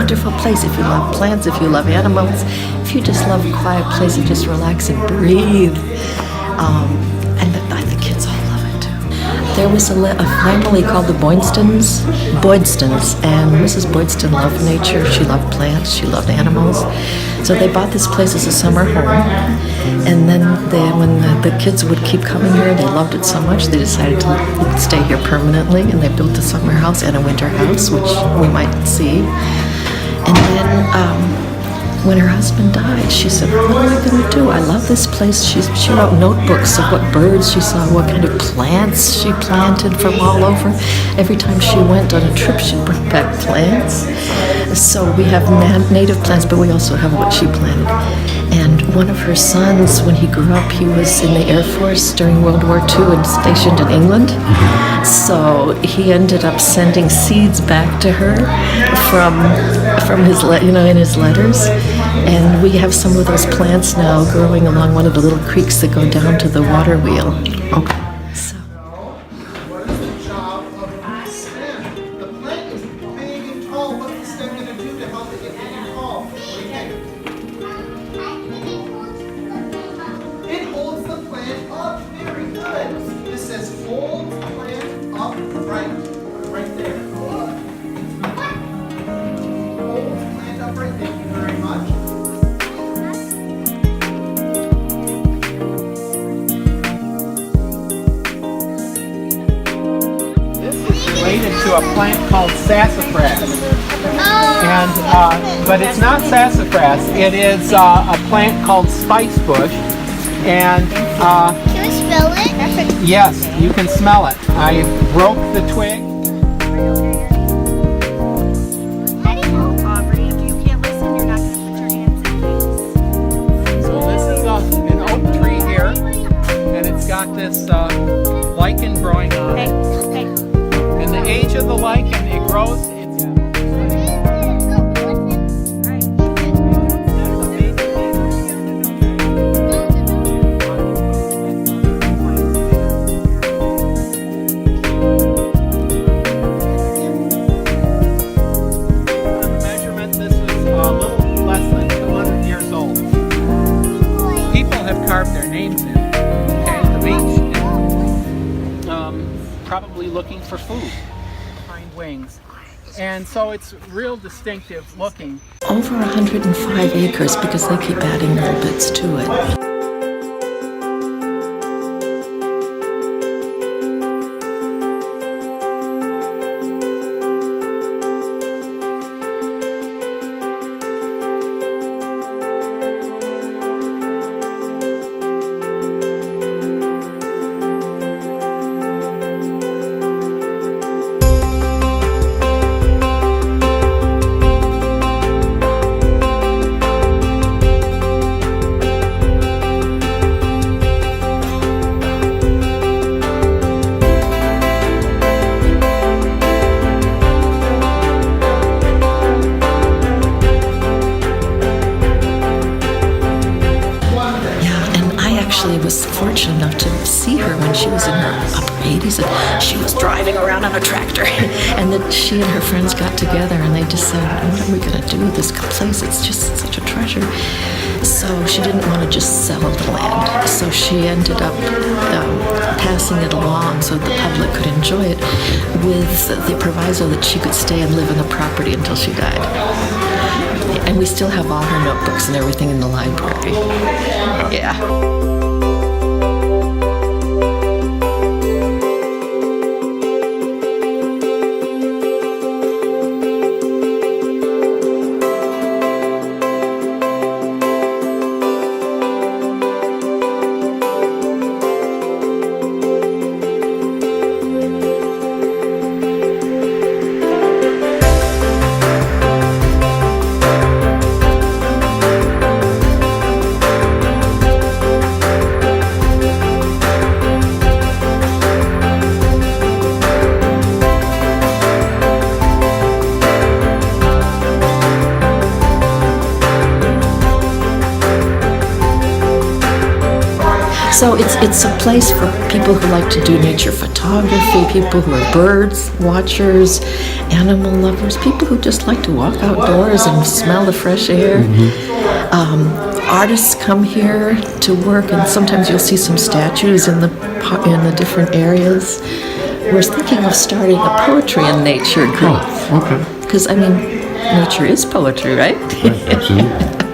wonderful place if you love plants, if you love animals, if you just love a quiet place to just relax and breathe. And the kids all love it too. There was a family called the Boydstons, and Mrs. Boydston loved nature. She loved plants. She loved animals. So they bought this place as a summer home. And then when the kids would keep coming here, they loved it so much, they decided to stay here permanently. And they built a summer house and a winter house, which we might see. And then when her husband died, she said, what am I going to do? I love this place. She wrote notebooks of what birds she saw, what kind of plants she planted from all over. Every time she went on a trip, she'd bring back plants. So we have native plants, but we also have what she planted. And one of her sons, when he grew up, he was in the Air Force during World War II and stationed in England. So he ended up sending seeds back to her from his, in his letters. And we have some of those plants now growing along one of the little creeks that go down to the water wheel. Okay. To a plant called sassafras, and but it's not sassafras. It is a plant called spice bush, and can we smell it? Yes, you can smell it. I broke the twig. How do you know, Aubrey? If you can't listen, you're not going to put your hands in things. So this is an oak tree here, and it's got this lichen growing on it. And the age of the lichen, it grows. On the measurement, this is a little less than 200 years old. People have carved their names in the beach. Probably looking for food behind wings, and so it's real distinctive looking. Over 105 acres because they keep adding little bits to it. Was fortunate enough to see her when she was in her upper 80s, and she was driving around on a tractor. And then she and her friends got together and they decided, what are we going to do with this place? It's just such a treasure. So she didn't want to just sell the land. So she ended up passing it along so the public could enjoy it, with the proviso that she could stay and live in the property until she died. And we still have all her notebooks and everything in the library. Yeah. So it's a place for people who like to do nature photography, people who are birds watchers, animal lovers, people who just like to walk outdoors and smell the fresh air. Artists come here to work, and sometimes you'll see some statues in the different areas. We're thinking of starting a poetry and nature group. Oh, okay. Because, I mean, nature is poetry, right? Right, absolutely.